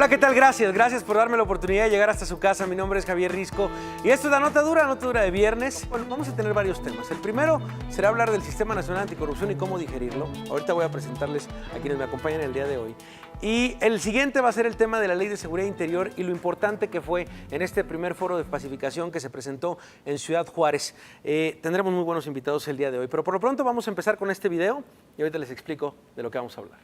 Hola, ¿qué tal? Gracias por darme la oportunidad de llegar hasta su casa. Mi nombre es Javier Risco y esto es la nota dura de viernes. Bueno, vamos a tener varios temas. El primero será hablar del Sistema Nacional Anticorrupción y cómo digerirlo. Ahorita voy a presentarles a quienes me acompañan el día de hoy. Y el siguiente va a ser el tema de la Ley de Seguridad Interior y lo importante que fue en este primer foro de pacificación que se presentó en Ciudad Juárez. Tendremos muy buenos invitados el día de hoy, pero por lo pronto vamos a empezar con este video y ahorita les explico de lo que vamos a hablar.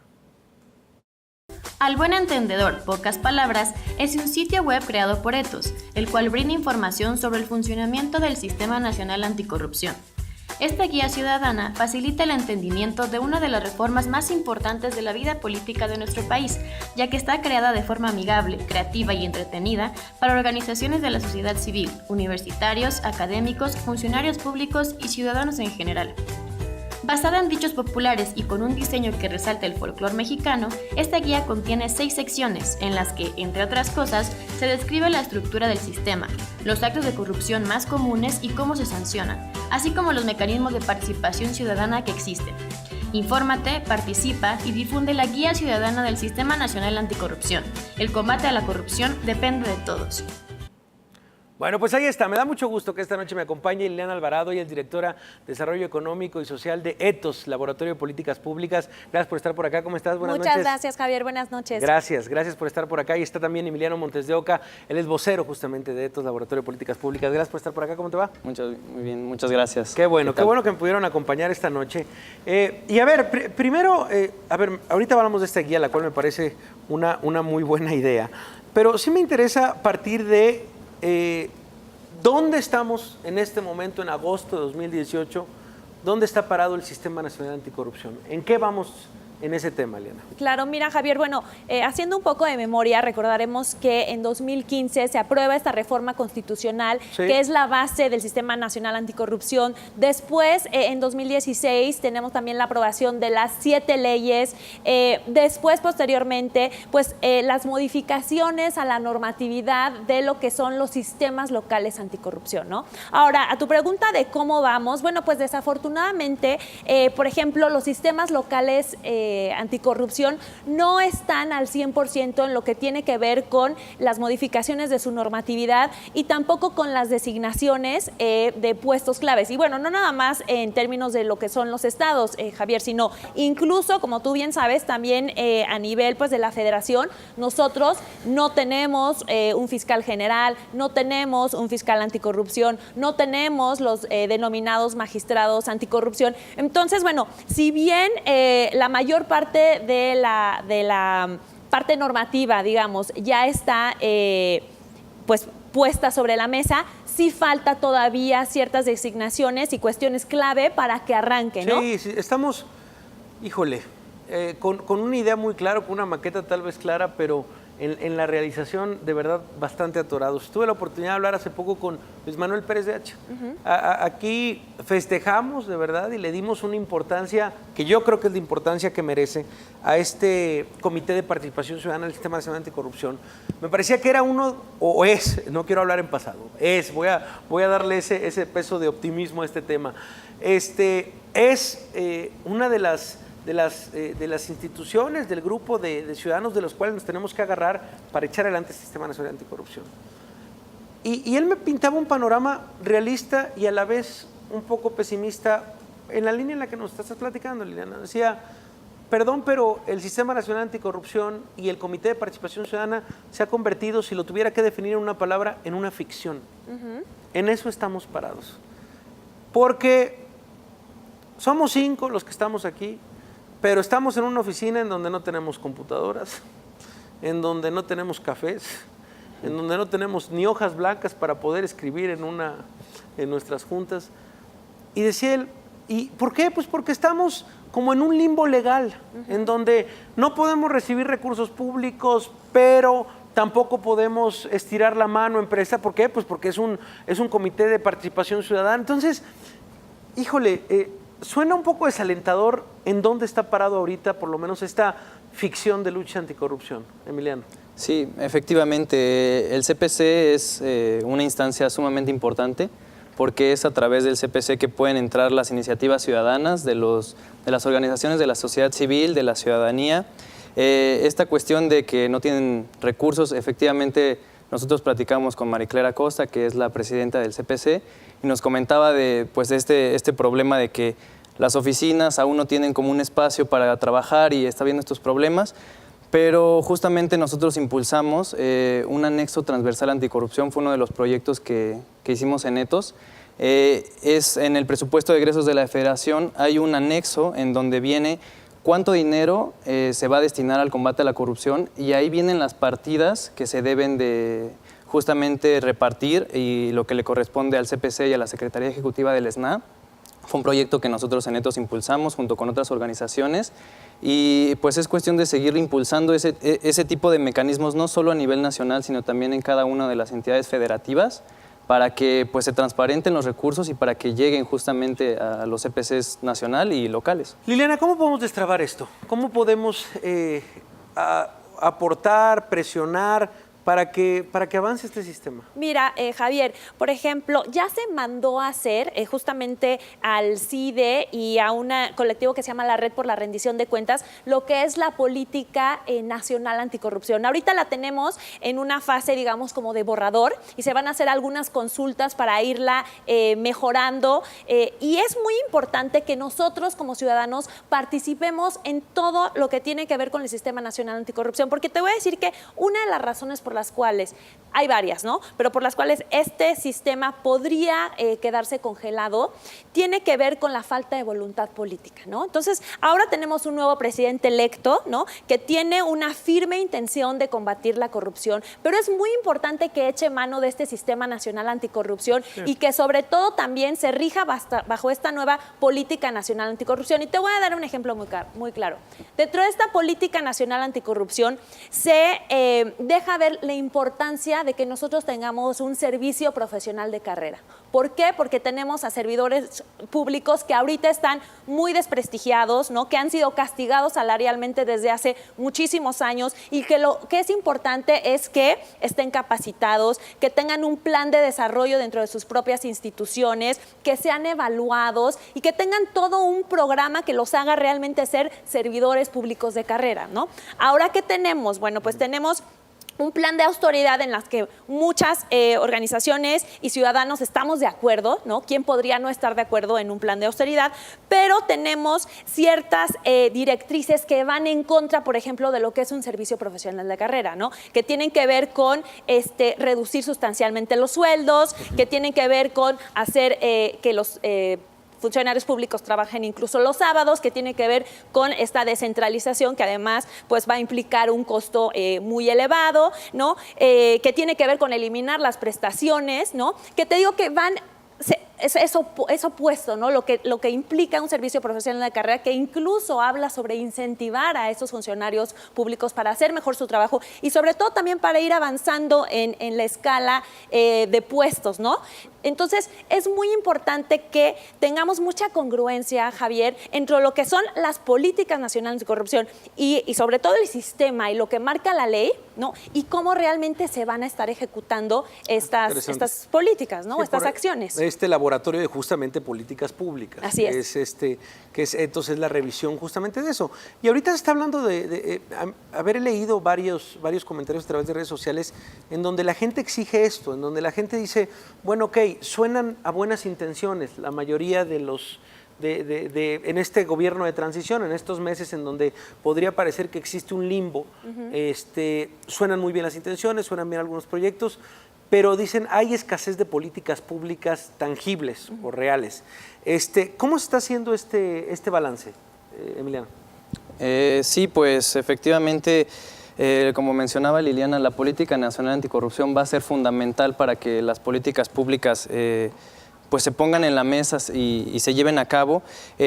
Al buen entendedor, pocas palabras, es un sitio web creado por Ethos, el cual brinda información sobre el funcionamiento del Sistema Nacional Anticorrupción. Esta guía ciudadana facilita el entendimiento de una de las reformas más importantes de la vida política de nuestro país, ya que está creada de forma amigable, creativa y entretenida para organizaciones de la sociedad civil, universitarios, académicos, funcionarios públicos y ciudadanos en general. Basada en dichos populares y con un diseño que resalta el folclore mexicano, esta guía contiene 6 secciones en las que, entre otras cosas, se describe la estructura del sistema, los actos de corrupción más comunes y cómo se sancionan, así como los mecanismos de participación ciudadana que existen. Infórmate, participa y difunde la Guía Ciudadana del Sistema Nacional Anticorrupción. El combate a la corrupción depende de todos. Bueno, pues ahí está. Me da mucho gusto que esta noche me acompañe Liliana Alvarado, ella es directora de Desarrollo Económico y Social de Ethos, Laboratorio de Políticas Públicas. Gracias por estar por acá. ¿Cómo estás? Buenas noches. Muchas gracias, Javier. Buenas noches. Gracias por estar por acá. Y está también Emiliano Montes de Oca, él es vocero justamente de Ethos, Laboratorio de Políticas Públicas. Gracias por estar por acá. ¿Cómo te va? Muy bien, muchas gracias. Qué bueno que me pudieron acompañar esta noche. Y a ver, primero, ahorita hablamos de esta guía, la cual me parece una muy buena idea. Pero sí me interesa partir de... ¿dónde estamos en este momento, en agosto de 2018? ¿Dónde está parado el Sistema Nacional Anticorrupción? ¿En qué vamos en ese tema, Liana? Claro, mira, Javier, bueno, haciendo un poco de memoria, recordaremos que en 2015 se aprueba esta reforma constitucional, sí, que es la base del Sistema Nacional Anticorrupción. Después, en 2016, tenemos también la aprobación de las 7 leyes. Después, posteriormente, pues las modificaciones a la normatividad de lo que son los sistemas locales anticorrupción, ¿no? Ahora, a tu pregunta de cómo vamos, bueno, pues desafortunadamente, por ejemplo, los sistemas locales anticorrupción no están al 100% en lo que tiene que ver con las modificaciones de su normatividad y tampoco con las designaciones de puestos claves. Y bueno, no nada más en términos de lo que son los estados, Javier, sino incluso, como tú bien sabes, también a nivel pues, de la federación, nosotros no tenemos un fiscal general, no tenemos un fiscal anticorrupción, no tenemos los denominados magistrados anticorrupción. Entonces, bueno, si bien la mayor parte de la parte normativa, digamos, ya está pues puesta sobre la mesa, sí falta todavía ciertas designaciones y cuestiones clave para que arranque, ¿no? Sí, estamos, híjole, con una idea muy clara, con una maqueta tal vez clara, pero en la realización de verdad bastante atorados. Tuve la oportunidad de hablar hace poco con Luis Manuel Pérez de Hacha. Aquí festejamos de verdad y le dimos una importancia que yo creo que es la importancia que merece a este Comité de Participación Ciudadana del Sistema Nacional Anticorrupción. Me parecía que era uno, o es, no quiero hablar en pasado, voy a darle ese peso de optimismo a este tema. Es una de las instituciones, del grupo de ciudadanos de los cuales nos tenemos que agarrar para echar adelante el Sistema Nacional Anticorrupción. Y él me pintaba un panorama realista y a la vez un poco pesimista en la línea en la que nos estás platicando, Liliana. Decía, perdón, pero el Sistema Nacional Anticorrupción y el Comité de Participación Ciudadana se ha convertido, si lo tuviera que definir en una palabra, en una ficción. En eso estamos parados. Porque somos 5 los que estamos aquí, pero estamos en una oficina en donde no tenemos computadoras, en donde no tenemos cafés, en donde no tenemos ni hojas blancas para poder escribir en nuestras juntas. Y decía él, ¿y por qué? Pues porque estamos como en un limbo legal, en donde no podemos recibir recursos públicos, pero tampoco podemos estirar la mano a empresa. ¿Por qué? Pues porque es un comité de participación ciudadana. Entonces, híjole, suena un poco desalentador en dónde está parado ahorita, por lo menos esta ficción de lucha anticorrupción. Emiliano. Sí, efectivamente, el CPC es una instancia sumamente importante porque es a través del CPC que pueden entrar las iniciativas ciudadanas de las organizaciones de la sociedad civil, de la ciudadanía, Esta cuestión de que no tienen recursos, efectivamente nosotros platicamos con Mariclera Costa, que es la presidenta del CPC, y nos comentaba de pues, este problema de que las oficinas aún no tienen como un espacio para trabajar y está viendo estos problemas. Pero justamente nosotros impulsamos un anexo transversal anticorrupción, fue uno de los proyectos que hicimos en ETOS. Es en el presupuesto de egresos de la Federación, hay un anexo en donde viene cuánto dinero se va a destinar al combate a la corrupción y ahí vienen las partidas que se deben de justamente repartir y lo que le corresponde al CPC y a la Secretaría Ejecutiva del SNA. Fue un proyecto que nosotros en ETOS impulsamos junto con otras organizaciones y pues es cuestión de seguir impulsando ese tipo de mecanismos no solo a nivel nacional, sino también en cada una de las entidades federativas para que pues, se transparenten los recursos y para que lleguen justamente a los CPCs nacional y locales. Liliana, ¿cómo podemos destrabar esto? ¿Cómo podemos aportar, presionar para que avance este sistema? Mira, Javier, por ejemplo, ya se mandó a hacer justamente al CIDE y a un colectivo que se llama la Red por la Rendición de Cuentas, lo que es la política nacional anticorrupción. Ahorita la tenemos en una fase, digamos, como de borrador y se van a hacer algunas consultas para irla mejorando y es muy importante que nosotros como ciudadanos participemos en todo lo que tiene que ver con el Sistema Nacional Anticorrupción, porque te voy a decir que una de las razones por las cuales, hay varias, ¿no? Pero por las cuales este sistema podría quedarse congelado, tiene que ver con la falta de voluntad política, ¿no? Entonces, ahora tenemos un nuevo presidente electo, ¿no? Que tiene una firme intención de combatir la corrupción, pero es muy importante que eche mano de este Sistema Nacional Anticorrupción y que sobre todo también se rija bajo esta nueva Política Nacional Anticorrupción. Y te voy a dar un ejemplo muy claro. Dentro de esta Política Nacional Anticorrupción se deja ver la importancia de que nosotros tengamos un servicio profesional de carrera. ¿Por qué? Porque tenemos a servidores públicos que ahorita están muy desprestigiados, ¿no? Que han sido castigados salarialmente desde hace muchísimos años y que lo que es importante es que estén capacitados, que tengan un plan de desarrollo dentro de sus propias instituciones, que sean evaluados y que tengan todo un programa que los haga realmente ser servidores públicos de carrera, ¿no? Ahora, ¿qué tenemos? Bueno, pues tenemos un plan de austeridad en las que muchas organizaciones y ciudadanos estamos de acuerdo, ¿no? ¿Quién podría no estar de acuerdo en un plan de austeridad? Pero tenemos ciertas directrices que van en contra, por ejemplo, de lo que es un servicio profesional de carrera, ¿no? Que tienen que ver con reducir sustancialmente los sueldos, que tienen que ver con hacer que los funcionarios públicos trabajen incluso los sábados, que tiene que ver con esta descentralización que además pues va a implicar un costo muy elevado, ¿no? Que tiene que ver con eliminar las prestaciones, ¿no? Que te digo que van es opuesto, ¿no? Lo que implica un servicio profesional de carrera, que incluso habla sobre incentivar a esos funcionarios públicos para hacer mejor su trabajo y sobre todo también para ir avanzando en la escala de puestos, ¿no? Entonces, es muy importante que tengamos mucha congruencia, Javier, entre lo que son las políticas nacionales de corrupción y sobre todo el sistema y lo que marca la ley, ¿no? Y cómo realmente se van a estar ejecutando estas políticas, ¿no? Sí, estas acciones. Este laboratorio de justamente políticas públicas. Así es. Entonces la revisión justamente de eso. Y ahorita se está hablando de haber leído varios comentarios a través de redes sociales en donde la gente exige esto, en donde la gente dice, bueno, ok, suenan a buenas intenciones la mayoría de los en este gobierno de transición, en estos meses en donde podría parecer que existe un limbo, suenan muy bien las intenciones, suenan bien algunos proyectos, pero dicen hay escasez de políticas públicas tangibles o reales. ¿Cómo se está haciendo este balance, Emiliano? Sí, pues efectivamente, como mencionaba Liliana, la política nacional anticorrupción va a ser fundamental para que las políticas públicas pues se pongan en la mesa y se lleven a cabo.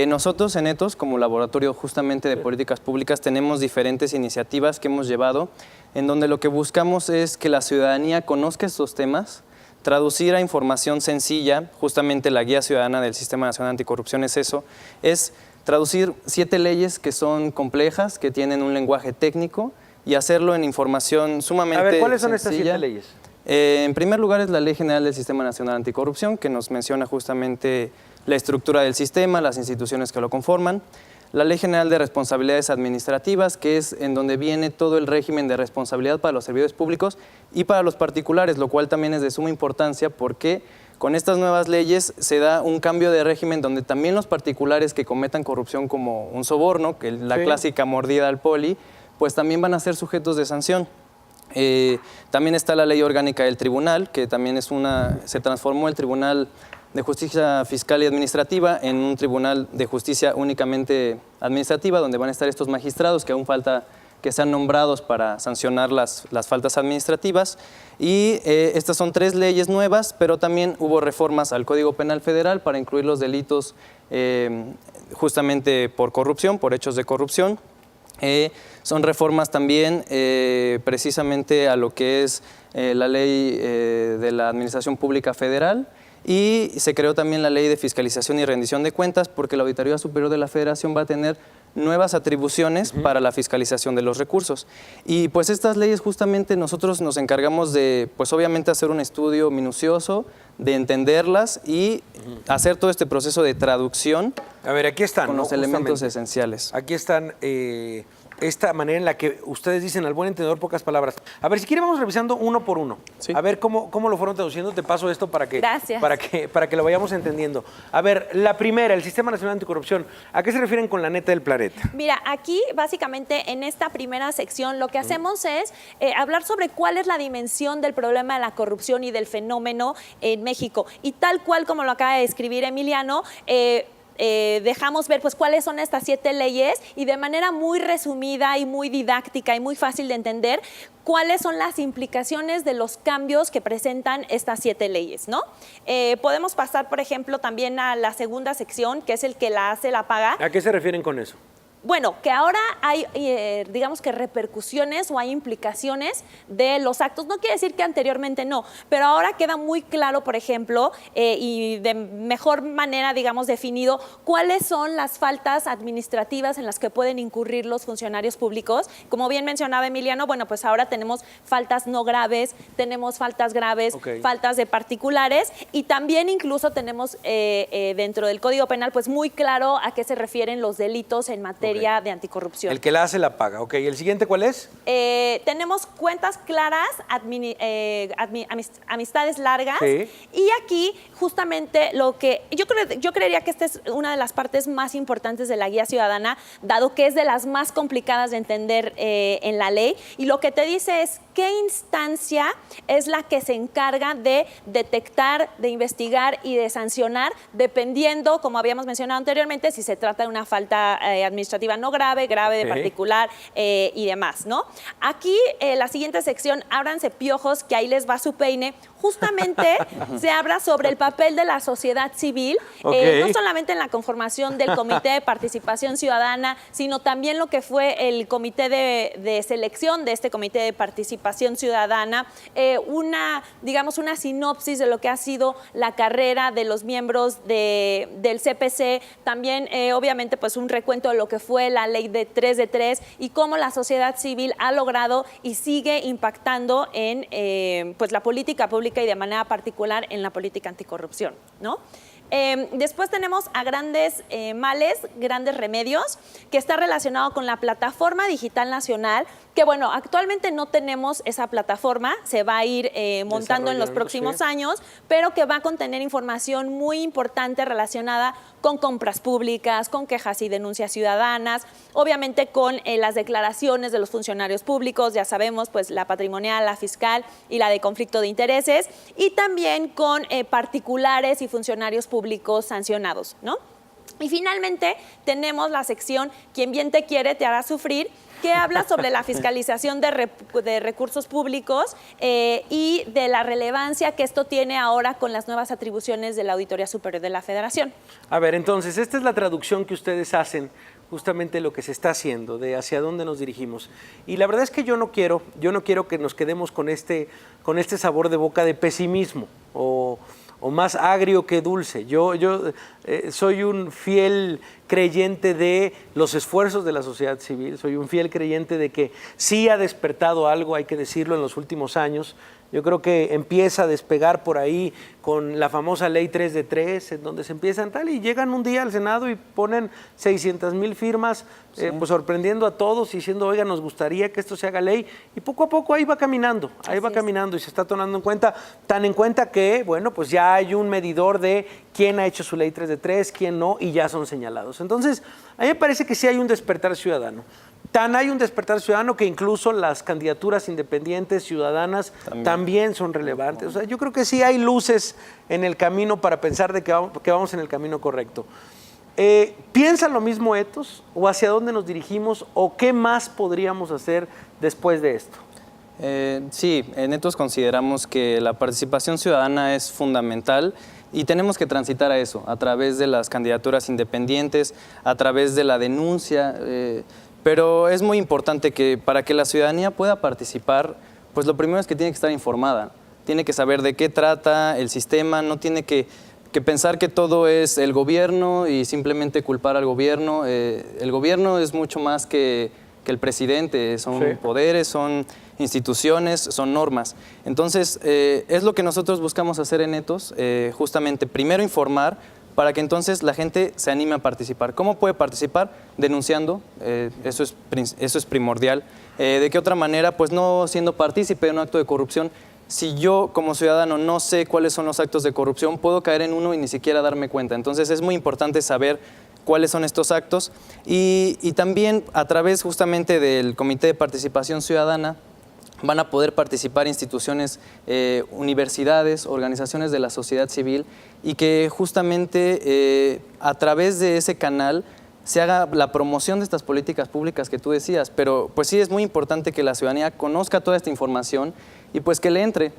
Nosotros en ETOS, como laboratorio justamente de políticas públicas, tenemos diferentes iniciativas que hemos llevado, en donde lo que buscamos es que la ciudadanía conozca estos temas, traducir a información sencilla, justamente la Guía Ciudadana del Sistema Nacional Anticorrupción es eso, es traducir 7 leyes que son complejas, que tienen un lenguaje técnico, y hacerlo en información sumamente sencilla. A ver, ¿cuáles son estas 7 leyes? En primer lugar es la Ley General del Sistema Nacional Anticorrupción, que nos menciona justamente la estructura del sistema, las instituciones que lo conforman. la Ley General de Responsabilidades Administrativas, que es en donde viene todo el régimen de responsabilidad para los servidores públicos y para los particulares, lo cual también es de suma importancia porque con estas nuevas leyes se da un cambio de régimen donde también los particulares que cometan corrupción como un soborno, que es la clásica mordida al poli, pues también van a ser sujetos de sanción. También está la Ley Orgánica del Tribunal, que también se transformó el Tribunal de Justicia Fiscal y Administrativa en un Tribunal de Justicia únicamente administrativa, donde van a estar estos magistrados que aún falta que sean nombrados para sancionar las faltas administrativas. Y estas son 3 leyes nuevas, pero también hubo reformas al Código Penal Federal para incluir los delitos justamente por corrupción, por hechos de corrupción. Son reformas también precisamente a lo que es la ley de la Administración Pública Federal, y se creó también la ley de fiscalización y rendición de cuentas porque la Auditoría Superior de la Federación va a tener nuevas atribuciones para la fiscalización de los recursos. Y pues estas leyes justamente nosotros nos encargamos de, pues obviamente hacer un estudio minucioso, de entenderlas y hacer todo este proceso de traducción. A ver, aquí están, con los elementos esenciales. Aquí están esta manera en la que ustedes dicen al buen entendedor pocas palabras. A ver, si quiere vamos revisando uno por uno. Sí. A ver cómo lo fueron traduciendo. Te paso esto para que lo vayamos entendiendo. A ver, la primera, el Sistema Nacional Anticorrupción. ¿A qué se refieren con la neta del planeta? Mira, aquí básicamente en esta primera sección lo que hacemos es hablar sobre cuál es la dimensión del problema de la corrupción y del fenómeno en México. Y tal cual como lo acaba de describir Emiliano, dejamos ver pues cuáles son estas 7 leyes y de manera muy resumida y muy didáctica y muy fácil de entender cuáles son las implicaciones de los cambios que presentan estas 7 leyes, ¿no? Podemos pasar, por ejemplo, también a la segunda sección, que es el que la hace, la paga. ¿A qué se refieren con eso? Bueno, que ahora hay, digamos que repercusiones o hay implicaciones de los actos. No quiere decir que anteriormente no, pero ahora queda muy claro, por ejemplo, y de mejor manera, digamos, definido cuáles son las faltas administrativas en las que pueden incurrir los funcionarios públicos. Como bien mencionaba Emiliano, bueno, pues ahora tenemos faltas no graves, tenemos faltas graves, faltas de particulares y también incluso tenemos dentro del Código Penal, pues muy claro a qué se refieren los delitos en materia de anticorrupción. El que la hace la paga. Ok, ¿el siguiente cuál es? Tenemos cuentas claras, amistades largas. Sí. Y aquí justamente lo que yo creería que esta es una de las partes más importantes de la guía ciudadana, dado que es de las más complicadas de entender en la ley. Y lo que te dice es qué instancia es la que se encarga de detectar, de investigar y de sancionar, dependiendo, como habíamos mencionado anteriormente, si se trata de una falta administrativa no grave, de particular y demás, ¿no? Aquí, la siguiente sección, ábranse piojos, que ahí les va su peine. Justamente se habla sobre el papel de la sociedad civil, no solamente en la conformación del Comité de Participación Ciudadana, sino también lo que fue el Comité de Selección de este Comité de Participación Ciudadana, una sinopsis de lo que ha sido la carrera de los miembros del CPC, también obviamente pues un recuento de lo que fue la ley de 3 de 3 y cómo la sociedad civil ha logrado y sigue impactando en pues la política pública y de manera particular en la política anticorrupción, ¿no? Después tenemos a grandes males, grandes remedios, que está relacionado con la Plataforma Digital Nacional, que bueno, actualmente no tenemos esa plataforma, se va a ir montando en los próximos años, pero que va a contener información muy importante relacionada con compras públicas, con quejas y denuncias ciudadanas, obviamente con las declaraciones de los funcionarios públicos, ya sabemos, pues la patrimonial, la fiscal y la de conflicto de intereses, y también con particulares y funcionarios públicos sancionados, ¿no? Y finalmente tenemos la sección Quien bien te quiere te hará sufrir, que habla sobre la fiscalización de recursos públicos y de la relevancia que esto tiene ahora con las nuevas atribuciones de la Auditoría Superior de la Federación. A ver, entonces, esta es la traducción que ustedes hacen, justamente lo que se está haciendo, de hacia dónde nos dirigimos. Y la verdad es que yo no quiero que nos quedemos con este sabor de boca de pesimismo o más agrio que dulce. Yo soy un fiel creyente de los esfuerzos de la sociedad civil, soy un fiel creyente de que sí ha despertado algo, hay que decirlo, en los últimos años, Yo creo que empieza a despegar por ahí con la famosa ley 3 de 3, en donde se empiezan tal y llegan un día al Senado y ponen 600,000 firmas, pues sorprendiendo a todos y diciendo, oiga, nos gustaría que esto se haga ley. Y poco a poco ahí va caminando y se está tomando en cuenta, tan en cuenta que, bueno, pues ya hay un medidor de quién ha hecho su ley 3 de 3, quién no, y ya son señalados. Entonces, a mí me parece que sí hay un despertar ciudadano. Tan hay un despertar ciudadano que incluso las candidaturas independientes, ciudadanas, también son relevantes. O sea, yo creo que sí hay luces en el camino para pensar de que vamos en el camino correcto. ¿Piensa lo mismo Ethos? ¿O hacia dónde nos dirigimos? ¿O qué más podríamos hacer después de esto? Sí, en Ethos consideramos que la participación ciudadana es fundamental y tenemos que transitar a eso, a través de las candidaturas independientes, a través de la denuncia, pero es muy importante que para que la ciudadanía pueda participar, pues lo primero es que tiene que estar informada, tiene que saber de qué trata el sistema, no tiene que pensar que todo es el gobierno y simplemente culpar al gobierno. El gobierno es mucho más que el presidente, son poderes, son instituciones, son normas. Entonces, es lo que nosotros buscamos hacer en Ethos, justamente primero informar, para que entonces la gente se anime a participar. ¿Cómo puede participar? Denunciando, eso es primordial. ¿De qué otra manera? Pues no siendo partícipe de un acto de corrupción. Si yo como ciudadano no sé cuáles son los actos de corrupción, puedo caer en uno y ni siquiera darme cuenta. Entonces es muy importante saber cuáles son estos actos y también a través justamente del Comité de Participación Ciudadana van a poder participar instituciones, universidades, organizaciones de la sociedad civil y que justamente a través de ese canal se haga la promoción de estas políticas públicas que tú decías. Pero pues sí es muy importante que la ciudadanía conozca toda esta información y pues que le entre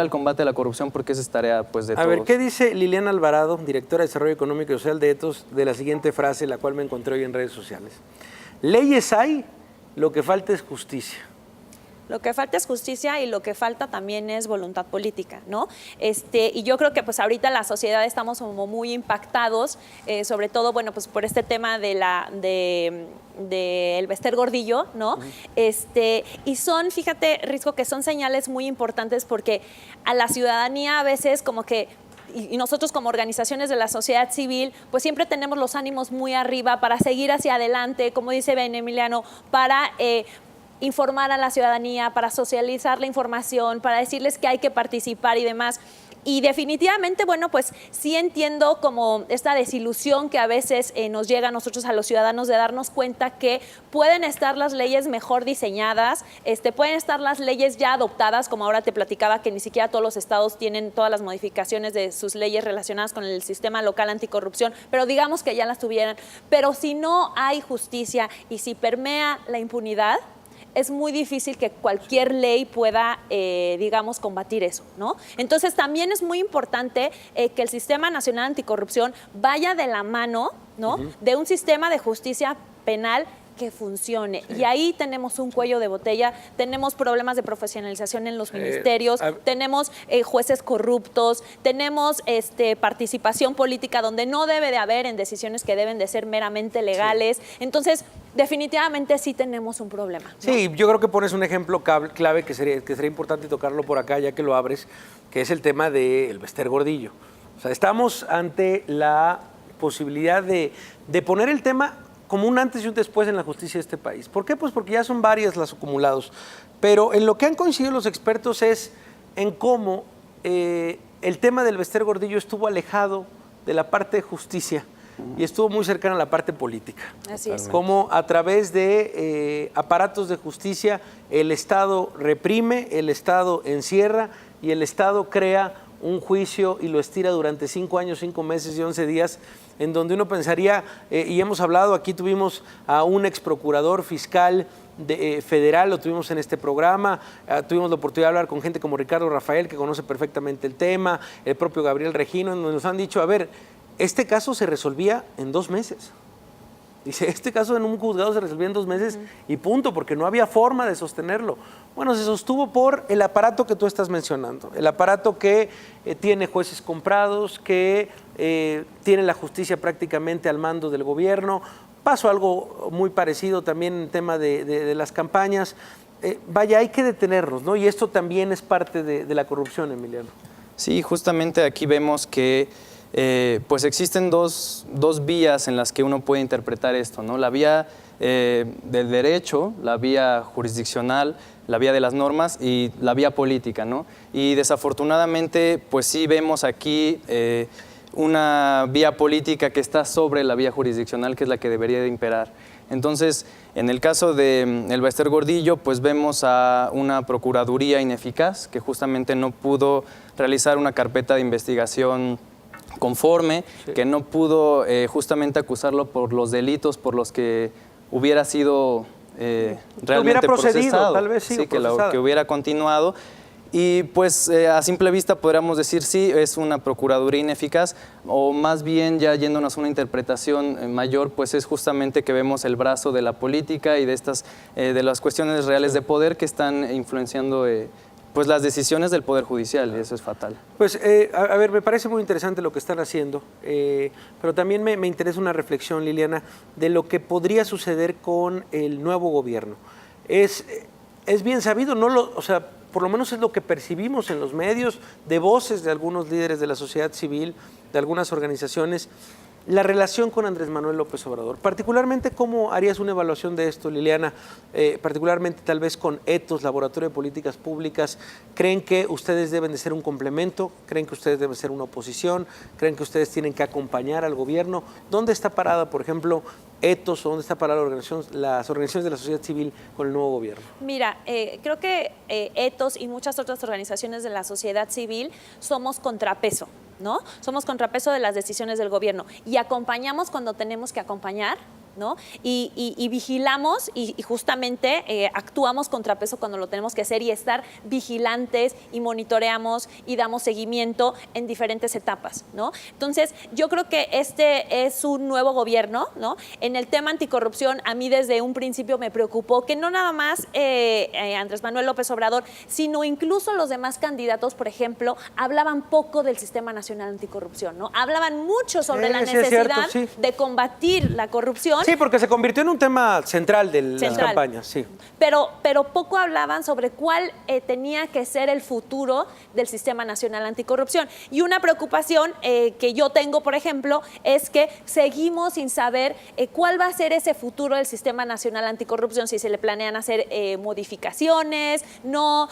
al combate a la corrupción porque esa es tarea pues de todos. A ver, ¿qué dice Liliana Alvarado, directora de Desarrollo Económico y Social de Ethos, de la siguiente frase, la cual me encontré hoy en redes sociales? Leyes hay, lo que falta es justicia. Lo que falta es justicia y lo que falta también es voluntad política, ¿no? Y yo creo que pues ahorita la sociedad estamos como muy impactados, sobre todo, bueno, pues por este tema de el Bester Gordillo, ¿no? Y son, fíjate, Risco, que son señales muy importantes porque a la ciudadanía a veces como que y nosotros como organizaciones de la sociedad civil, pues siempre tenemos los ánimos muy arriba para seguir hacia adelante, como dice Ben Emiliano, para informar a la ciudadanía, para socializar la información, para decirles que hay que participar y demás. Y definitivamente, bueno, pues sí entiendo como esta desilusión que a veces nos llega a nosotros, a los ciudadanos, de darnos cuenta que pueden estar las leyes mejor diseñadas, pueden estar las leyes ya adoptadas, como ahora te platicaba que ni siquiera todos los estados tienen todas las modificaciones de sus leyes relacionadas con el sistema local anticorrupción, pero digamos que ya las tuvieran. Pero si no hay justicia y si permea la impunidad, es muy difícil que cualquier ley pueda, digamos, combatir eso, ¿no? Entonces, también es muy importante que el Sistema Nacional Anticorrupción vaya de la mano, ¿no? De un sistema de justicia penal que funcione. Y ahí tenemos un cuello de botella, tenemos problemas de profesionalización en los ministerios, tenemos jueces corruptos, tenemos participación política donde no debe de haber en decisiones que deben de ser meramente legales. Entonces, definitivamente sí tenemos un problema, ¿no? Sí, yo creo que pones un ejemplo clave que sería importante tocarlo por acá, ya que lo abres, que es el tema del Bester Gordillo. O sea, estamos ante la posibilidad de poner el tema como un antes y un después en la justicia de este país. ¿Por qué? Pues porque ya son varias las acumulados. Pero en lo que han coincidido los expertos es en cómo el tema del Bester Gordillo estuvo alejado de la parte de justicia y estuvo muy cercano a la parte política. Así es. Como a través de aparatos de justicia el Estado reprime, el Estado encierra y el Estado crea un juicio y lo estira durante 5 años, 5 meses y 11 días, en donde uno pensaría, y hemos hablado, aquí tuvimos a un ex procurador fiscal federal, lo tuvimos en este programa, tuvimos la oportunidad de hablar con gente como Ricardo Rafael, que conoce perfectamente el tema, el propio Gabriel Regino, en donde nos han dicho, a ver, este caso se resolvía en 2 meses. Dice, este caso en un juzgado se resolvía en 2 meses y punto, porque no había forma de sostenerlo. Bueno, se sostuvo por el aparato que tú estás mencionando, el aparato que tiene jueces comprados, que tiene la justicia prácticamente al mando del gobierno. Pasó algo muy parecido también en el tema de las campañas. vaya, hay que detenernos, ¿no? Y esto también es parte de la corrupción, Emiliano. Sí, justamente aquí vemos que pues existen dos vías en las que uno puede interpretar esto, ¿no? La vía del derecho, la vía jurisdiccional, la vía de las normas y la vía política, ¿no? Y desafortunadamente, pues sí vemos aquí una vía política que está sobre la vía jurisdiccional, que es la que debería de imperar. Entonces, en el caso de el Ballester Gordillo, pues vemos a una procuraduría ineficaz que justamente no pudo realizar una carpeta de investigación conforme, que no pudo justamente acusarlo por los delitos por los que hubiera sido realmente hubiera procedido, procesado, tal vez sí, que hubiera continuado. Y pues a simple vista podríamos decir sí, es una procuraduría ineficaz, o más bien ya yéndonos a una interpretación mayor, pues es justamente que vemos el brazo de la política y de las cuestiones reales de poder que están influenciando pues las decisiones del Poder Judicial, y eso es fatal. Pues, a ver, me parece muy interesante lo que están haciendo, pero también me interesa una reflexión, Liliana, de lo que podría suceder con el nuevo gobierno. Es bien sabido, o sea, por lo menos es lo que percibimos en los medios, de voces de algunos líderes de la sociedad civil, de algunas organizaciones, la relación con Andrés Manuel López Obrador. Particularmente, ¿cómo harías una evaluación de esto, Liliana? Particularmente, tal vez con Ethos, Laboratorio de Políticas Públicas, ¿creen que ustedes deben de ser un complemento? ¿Creen que ustedes deben ser una oposición? ¿Creen que ustedes tienen que acompañar al gobierno? ¿Dónde está parada, por ejemplo, Ethos, o dónde está parada las organizaciones de la sociedad civil con el nuevo gobierno? Mira, creo que Ethos y muchas otras organizaciones de la sociedad civil somos contrapeso, ¿no? Somos contrapeso de las decisiones del gobierno y acompañamos cuando tenemos que acompañar, ¿no? Y vigilamos y justamente actuamos contrapeso cuando lo tenemos que hacer, y estar vigilantes y monitoreamos y damos seguimiento en diferentes etapas, ¿no? Entonces, yo creo que este es un nuevo gobierno, ¿no? En el tema anticorrupción, a mí desde un principio me preocupó que no nada más Andrés Manuel López Obrador, sino incluso los demás candidatos, por ejemplo, hablaban poco del Sistema Nacional Anticorrupción, ¿no? Hablaban mucho sobre la necesidad de combatir la corrupción. Sí, porque se convirtió en un tema central de las campañas, sí. Pero poco hablaban sobre cuál tenía que ser el futuro del Sistema Nacional Anticorrupción. Y una preocupación que yo tengo, por ejemplo, es que seguimos sin saber cuál va a ser ese futuro del Sistema Nacional Anticorrupción, si se le planean hacer modificaciones, no,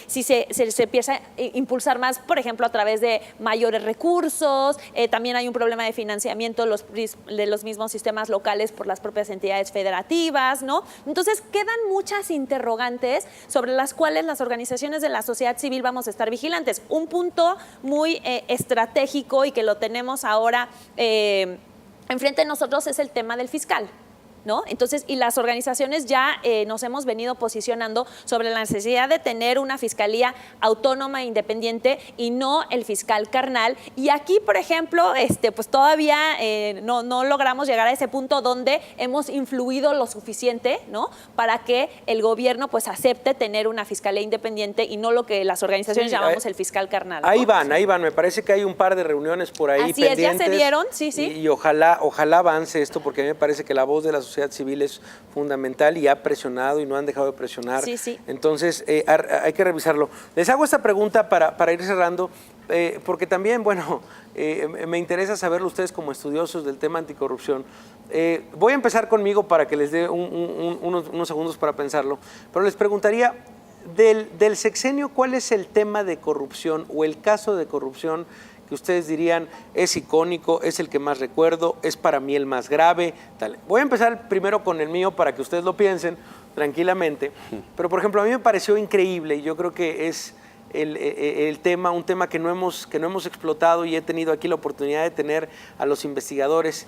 si se empieza a impulsar más, por ejemplo, a través de mayores recursos. También hay un problema de financiamiento de los mismos sistemas locales por las propias entidades federativas, ¿no? Entonces, quedan muchas interrogantes sobre las cuales las organizaciones de la sociedad civil vamos a estar vigilantes. Un punto muy estratégico y que lo tenemos ahora enfrente de nosotros es el tema del fiscal, ¿no? Entonces, y las organizaciones ya nos hemos venido posicionando sobre la necesidad de tener una fiscalía autónoma e independiente y no el fiscal carnal. Y aquí, por ejemplo, pues todavía no logramos llegar a ese punto donde hemos influido lo suficiente, ¿no? Para que el gobierno pues acepte tener una fiscalía independiente y no lo que las organizaciones llamamos el fiscal carnal, ¿no? Ahí van. Me parece que hay un par de reuniones por ahí Así pendientes. es, ya se dieron, sí. Y ojalá avance esto, porque a mí me parece que la voz de la sociedad civil es fundamental y ha presionado y no han dejado de presionar. Sí. Entonces, hay que revisarlo. Les hago esta pregunta para ir cerrando, porque también, bueno, me interesa saberlo ustedes como estudiosos del tema anticorrupción. Voy a empezar conmigo para que les dé unos segundos para pensarlo, pero les preguntaría, del sexenio, ¿cuál es el tema de corrupción o el caso de corrupción que ustedes dirían es icónico, es el que más recuerdo, es para mí el más grave? Tal. Voy a empezar primero con el mío para que ustedes lo piensen tranquilamente, pero por ejemplo a mí me pareció increíble y yo creo que es un tema que no hemos explotado, y he tenido aquí la oportunidad de tener a los investigadores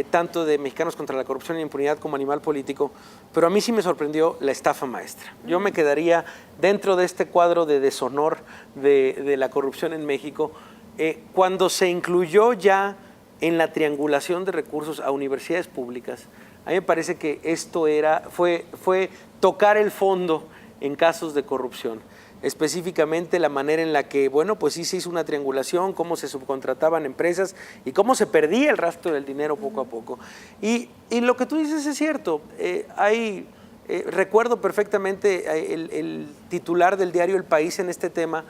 tanto de Mexicanos contra la Corrupción y la Impunidad como Animal Político, pero a mí sí me sorprendió la estafa maestra. Yo me quedaría dentro de este cuadro de deshonor de la corrupción en México, cuando se incluyó ya en la triangulación de recursos a universidades públicas. A mí me parece que esto fue tocar el fondo en casos de corrupción. Específicamente la manera en la que, bueno, pues sí se hizo una triangulación, cómo se subcontrataban empresas y cómo se perdía el rastro del dinero poco a poco. Y lo que tú dices es cierto, hay Recuerdo perfectamente el titular del diario El País en este tema,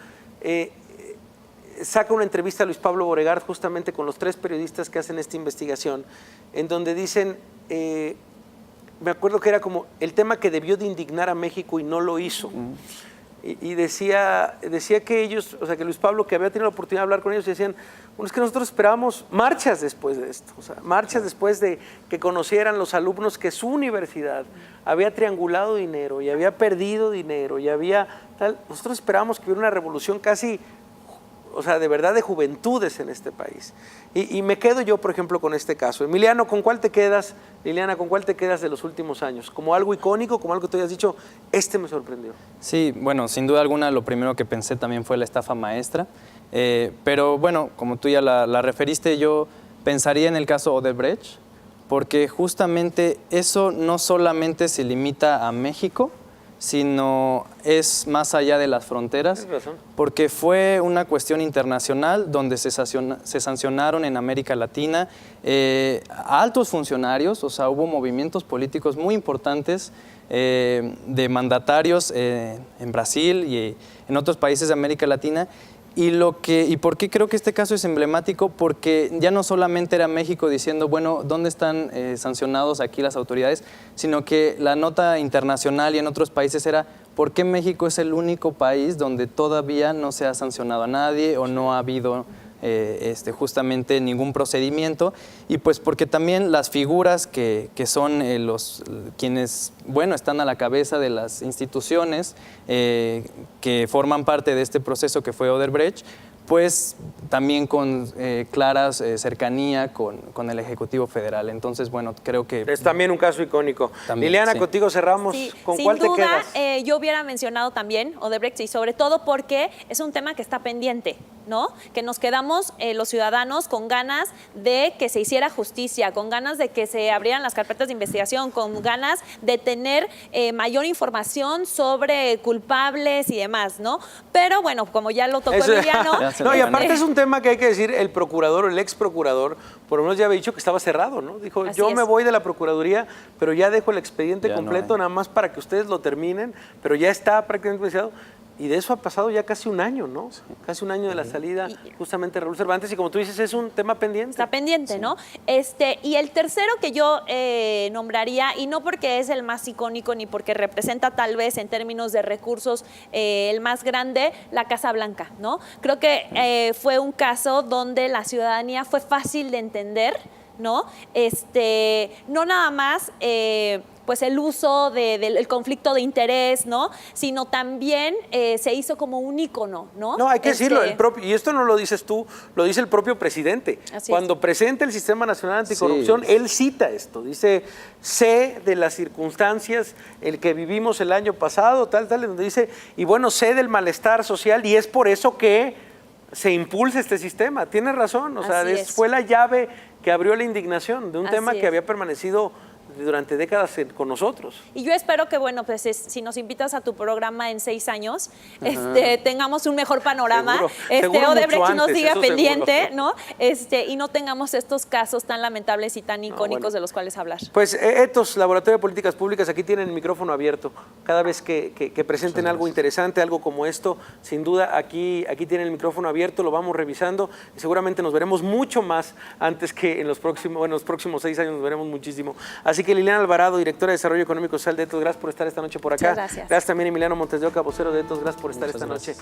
saca una entrevista a Luis Pablo Boregard justamente con los 3 periodistas que hacen esta investigación, en donde dicen, me acuerdo que era como el tema que debió de indignar a México y no lo hizo. Y decía que ellos, o sea, que Luis Pablo, que había tenido la oportunidad de hablar con ellos, decían, bueno, es que nosotros esperábamos marchas después de esto, o sea, marchas después de que conocieran los alumnos que su universidad había triangulado dinero y había perdido dinero y había tal. Nosotros esperábamos que hubiera una revolución casi, o sea, de verdad de juventudes en este país. Y me quedo yo, por ejemplo, con este caso. Emiliano, ¿con cuál te quedas? Liliana, ¿con cuál te quedas de los últimos años? ¿Como algo icónico, como algo que tú hayas dicho, este me sorprendió? Sí, bueno, sin duda alguna lo primero que pensé también fue la estafa maestra. Pero bueno, como tú ya la referiste, yo pensaría en el caso Odebrecht, porque justamente eso no solamente se limita a México, sino es más allá de las fronteras, porque fue una cuestión internacional donde se sancionaron en América Latina a altos funcionarios, o sea, hubo movimientos políticos muy importantes de mandatarios en Brasil y en otros países de América Latina. ¿Y por qué creo que este caso es emblemático? Porque ya no solamente era México diciendo, bueno, ¿dónde están sancionados aquí las autoridades? Sino que la nota internacional y en otros países era, ¿por qué México es el único país donde todavía no se ha sancionado a nadie o no ha habido justamente ningún procedimiento? Y pues porque también las figuras que son quienes, bueno, están a la cabeza de las instituciones que forman parte de este proceso que fue Odebrecht, pues también con clara cercanía con el Ejecutivo Federal. Entonces, bueno, creo que... Es también un caso icónico. También, Liliana, sí. Contigo cerramos. Sí, ¿Con cuál te quedas? Sin duda, yo hubiera mencionado también Odebrecht, y sobre todo porque es un tema que está pendiente, ¿no? Que nos quedamos los ciudadanos con ganas de que se hiciera justicia, con ganas de que se abrieran las carpetas de investigación, con ganas de tener mayor información sobre culpables y demás, ¿no? Pero bueno, como ya lo tocó Emiliano... No, y aparte es un tema que hay que decir, el procurador, el ex procurador, por lo menos ya había dicho que estaba cerrado, ¿no? Dijo, yo me voy de la Procuraduría, pero ya dejo el expediente completo, nada más para que ustedes lo terminen, pero ya está prácticamente iniciado. Y de eso ha pasado ya casi un año, ¿no? Sí. Casi un año de la salida, justamente de Raúl Cervantes, y como tú dices, es un tema pendiente. Está pendiente, sí. ¿No? Y el tercero que yo nombraría, y no porque es el más icónico ni porque representa tal vez en términos de recursos el más grande, la Casa Blanca, ¿no? Creo que fue un caso donde la ciudadanía fue fácil de entender, ¿no? No nada más... pues el uso del conflicto de interés, ¿no? Sino también se hizo como un ícono, ¿no? No, hay que decirlo, y esto no lo dices tú, lo dice el propio presidente. Cuando presenta el Sistema Nacional Anticorrupción, él cita esto, dice, sé de las circunstancias el que vivimos el año pasado, tal, donde dice, y bueno, sé del malestar social y es por eso que se impulsa este sistema. Tienes razón, o sea, fue la llave que abrió la indignación de un tema que había permanecido durante décadas con nosotros. Y yo espero que, bueno, pues si nos invitas a tu programa en 6 años, tengamos un mejor panorama, seguro Odebrecht no siga pendiente, seguro. ¿no? Y no tengamos estos casos tan lamentables y tan icónicos de los cuales hablar. Pues Ethos, Laboratorio de Políticas Públicas, aquí tienen el micrófono abierto. Cada vez que presenten algo interesante, algo como esto, sin duda aquí tienen el micrófono abierto, lo vamos revisando y seguramente nos veremos mucho más antes que en los próximos 6 años nos veremos muchísimo. Así que Liliana Alvarado, directora de Desarrollo Económico Social de Ethos, gracias por estar esta noche por acá. Muchas gracias. Gracias también Emiliano Montes de Oca, vocero de Ethos, gracias por estar esta noche.